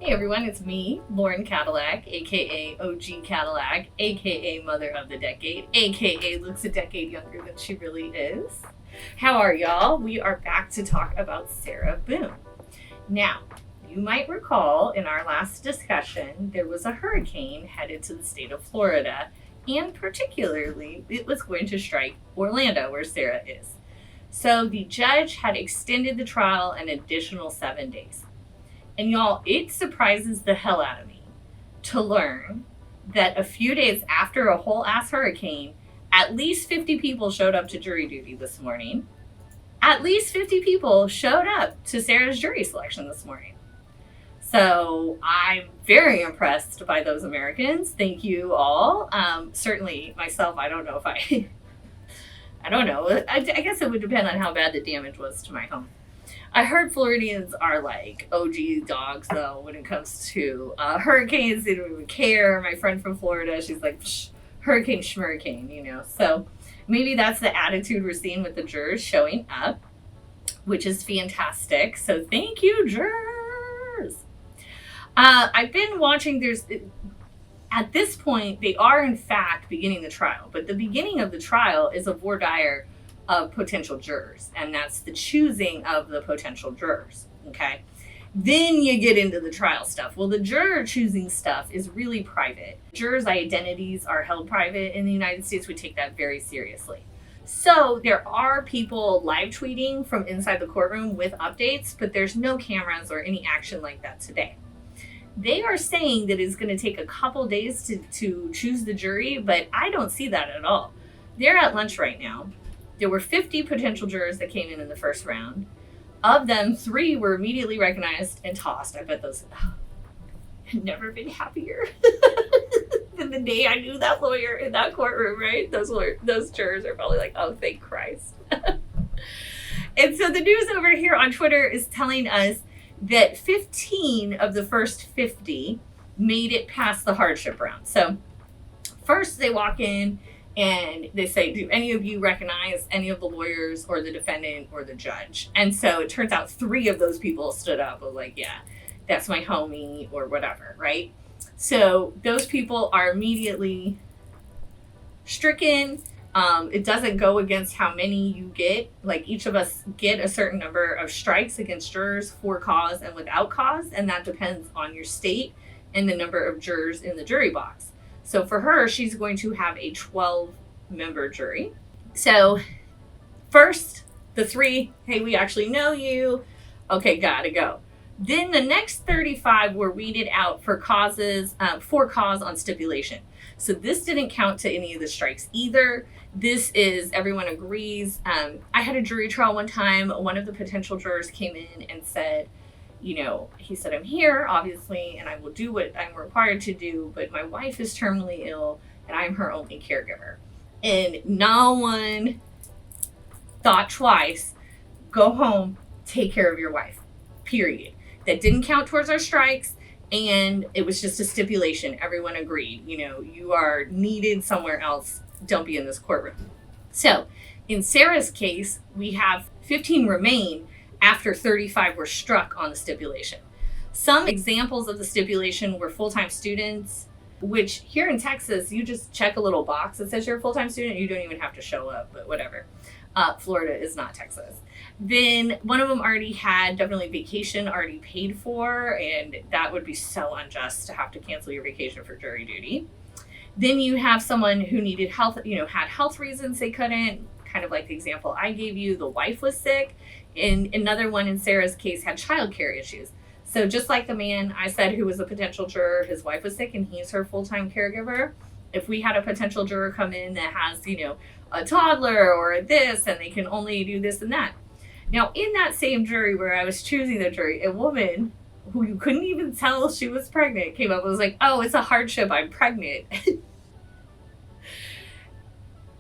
Hey everyone, it's me, Lauren Cadillac, aka OG Cadillac, aka Mother of the Decade, aka looks a decade younger than she really is. How are y'all? We are back to talk about Sarah Boone. Now, you might recall in our last discussion, there was a hurricane headed to the state of Florida, and particularly it was going to strike Orlando, where Sarah is. So the judge had extended the trial an additional 7 days. And y'all, it surprises the hell out of me to learn that a few days after a whole ass hurricane, at least 50 people showed up to jury duty this morning. At least 50 people showed up to Sarah's jury selection this morning. So I'm very impressed by those Americans. Thank you all. Certainly myself, I don't know if I don't know. I guess it would depend on how bad the damage was to my home. I heard Floridians are like OG dogs, though, when it comes to hurricanes. They don't even care. My friend from Florida, she's like, hurricane schmurricane, you know. So maybe that's the attitude we're seeing with the jurors showing up, which is fantastic. So thank you, jurors. I've been watching, at this point, they are in fact beginning the trial, but the beginning of the trial is a voir dire of potential jurors, and that's the choosing of the potential jurors, okay? Then you get into the trial stuff. Well, the juror choosing stuff is really private. Jurors' identities are held private in the United States. We take that very seriously. So there are people live tweeting from inside the courtroom with updates, but there's no cameras or any action like that today. They are saying that it's going to take a couple days to choose the jury, but I don't see that at all. They're at lunch right now. There were 50 potential jurors that came in the first round. Of them, 3 were immediately recognized and tossed. I bet those had never been happier than the day I knew that lawyer in that courtroom, right? Those jurors are probably like, oh, thank Christ. And so the news over here on Twitter is telling us that 15 of the first 50 made it past the hardship round. So first they walk in, and they say, do any of you recognize any of the lawyers or the defendant or the judge? And so it turns out 3 of those people stood up, was like, yeah, that's my homie or whatever, right? So those people are immediately stricken. It doesn't go against how many you get. Like each of us get a certain number of strikes against jurors for cause and without cause. And that depends on your state and the number of jurors in the jury box. So for her, she's going to have a 12-member jury. So first, the 3, hey, we actually know you. Okay, gotta go. Then the next 35 were weeded out for causes, for cause on stipulation. So this didn't count to any of the strikes either. This is, everyone agrees. I had a jury trial one time. One of the potential jurors came in and said, you know, he said, I'm here, obviously, and I will do what I'm required to do, but my wife is terminally ill, and I'm her only caregiver. And no one thought twice, go home, take care of your wife, period. That didn't count towards our strikes, and it was just a stipulation. Everyone agreed, you know, you are needed somewhere else, don't be in this courtroom. So, in Sarah's case, we have 15 remain after 35 were struck on the stipulation. Some examples of the stipulation were full-time students, which here in Texas, you just check a little box that says you're a full-time student. You don't even have to show up, but whatever. Florida is not Texas. Then one of them already had definitely vacation already paid for, and that would be so unjust to have to cancel your vacation for jury duty. Then you have someone who needed health, you know, had health reasons they couldn't, kind of like the example I gave you, the wife was sick. And another one in Sarah's case had childcare issues. So just like the man I said who was a potential juror, his wife was sick and he's her full-time caregiver. If we had a potential juror come in that has, you know, a toddler or this, and they can only do this and that. Now, in that same jury where I was choosing the jury, a woman who you couldn't even tell she was pregnant came up and was like, oh, it's a hardship, I'm pregnant.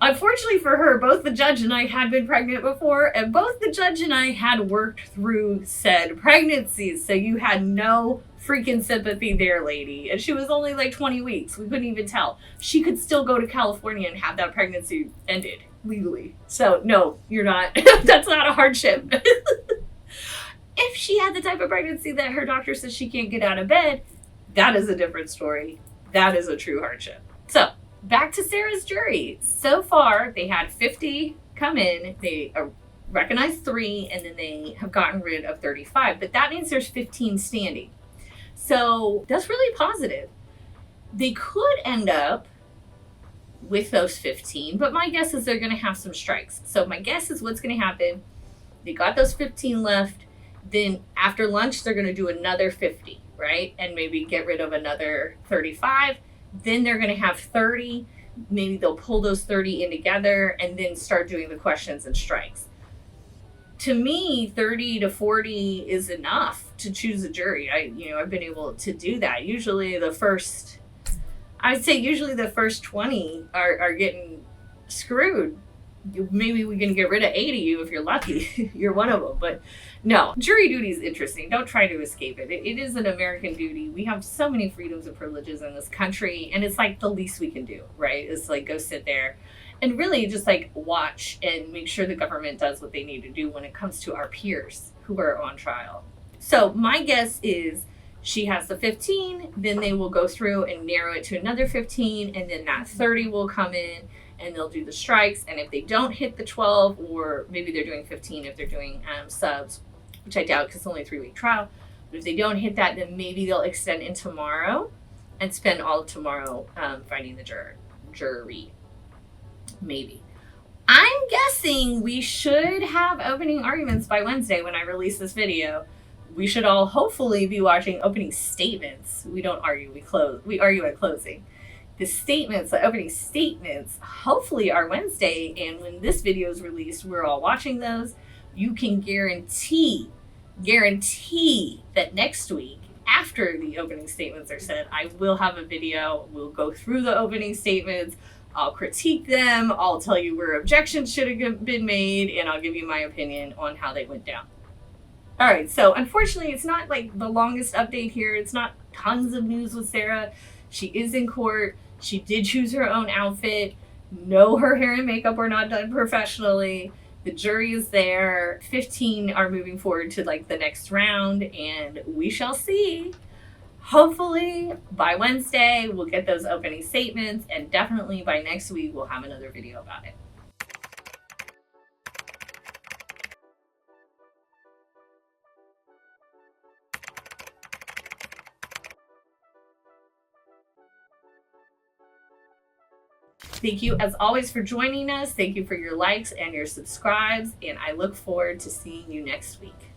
Unfortunately for her, both the judge and I had been pregnant before, and both the judge and I had worked through said pregnancies, so you had no freaking sympathy there, lady. And she was only like 20 weeks. We couldn't even tell. She could still go to California and have that pregnancy ended legally. So no, you're not. That's not a hardship. If she had the type of pregnancy that her doctor says she can't get out of bed, that is a different story. That is a true hardship. So back to Sarah's jury. So far, they had 50 come in. They recognized 3, and then they have gotten rid of 35. But that means there's 15 standing. So that's really positive. They could end up with those 15, but my guess is they're going to have some strikes. So my guess is what's going to happen, they got those 15 left. Then after lunch, they're going to do another 50, right? And maybe get rid of another 35. Then they're going to have 30. Maybe they'll pull those 30 in together and then start doing the questions and strikes. To me, 30 to 40 is enough to choose a jury. I've been able to do that. Usually the first 20 are getting screwed. Maybe we can get rid of 8 of you if you're lucky. You're one of them. But no, jury duty is interesting. Don't try to escape it. It is an American duty. We have so many freedoms and privileges in this country, and it's like the least we can do, right? It's like go sit there and really just like watch and make sure the government does what they need to do when it comes to our peers who are on trial. So my guess is she has the 15, then they will go through and narrow it to another 15, and then that 30 will come in and they'll do the strikes. And if they don't hit the 12, or maybe they're doing 15 if they're doing subs, which I doubt because it's only a 3-week trial. But if they don't hit that, then maybe they'll extend in tomorrow and spend all of tomorrow finding the jury. Maybe. I'm guessing we should have opening arguments by Wednesday when I release this video. We should all hopefully be watching opening statements. We don't argue, we argue at closing. The opening statements, hopefully are Wednesday, and when this video is released, we're all watching those. You can guarantee that next week, after the opening statements are said, I will have a video. We'll go through the opening statements. I'll critique them. I'll tell you where objections should have been made, and I'll give you my opinion on how they went down. All right, so unfortunately, it's not like the longest update here. It's not tons of news with Sarah. She is in court. She did choose her own outfit. No, her hair and makeup were not done professionally. The jury is there. 15 are moving forward to like the next round, and we shall see. Hopefully by Wednesday, we'll get those opening statements, and definitely by next week, we'll have another video about it. Thank you, as always, for joining us. Thank you for your likes and your subscribes, and I look forward to seeing you next week.